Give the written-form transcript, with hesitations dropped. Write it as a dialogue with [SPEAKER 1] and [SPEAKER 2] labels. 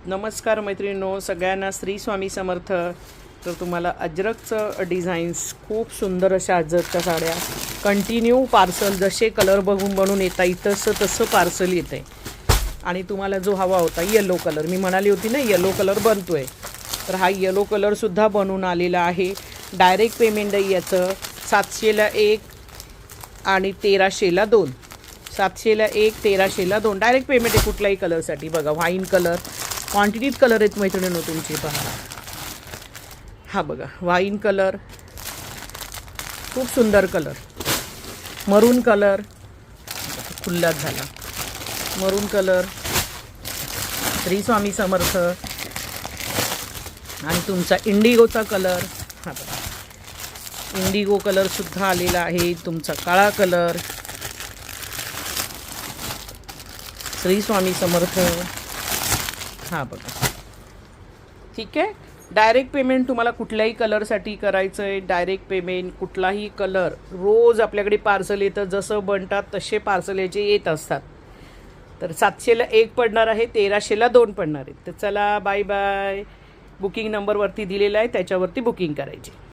[SPEAKER 1] नमस्कार मैत्रिणींनो, सगळ्यांना श्री स्वामी समर्थ. तर तुम्हाला अजरकचं डिझाईन्स, खूप सुंदर अशा अजरकच्या साड्या कंटिन्यू पार्सल, जसे कलर बघून बनवून येता तसं तसं पार्सल येतं आहे. आणि तुम्हाला जो हवा होता येलो कलर, मी म्हणाली होती ना येलो कलर बनतो आहे, तर हा येलो कलरसुद्धा बनवून आलेला आहे. डायरेक्ट पेमेंट आहे याचं 700ला 1 आणि 1300ला 2. 700ला 1, 1300ला 2 डायरेक्ट पेमेंट आहे कुठल्याही कलरसाठी. बघा व्हाईन कलर, क्वांटिटीत कलर आहेत मैत्रिणींनो तुमची. पहा हा बघा व्हाईन कलर, खूप सुंदर कलर. मरून कलर खुल्लाच झाला, मरून कलर, श्री स्वामी समर्थ. आणि तुमचा इंडिगोचा कलर, हा बघा इंडिगो कलरसुद्धा आलेला आहे. तुमचा काळा कलर, श्री स्वामी समर्थ. हा बघा, ठीक आहे. डायरेक्ट पेमेंट तुम्हाला कुठल्याही कलरसाठी करायचं आहे. डायरेक्ट पेमेंट, कुठलाही कलर. रोज आपल्याकडे पार्सल येतं, जसं बनतात तसे पार्सल याचे येत असतात. तर 700ला 1 पडणार आहे, 1300ला 2 पडणार आहे. तर चला बाय बाय. बुकिंग नंबरवरती दिलेला आहे, त्याच्यावरती बुकिंग करायची.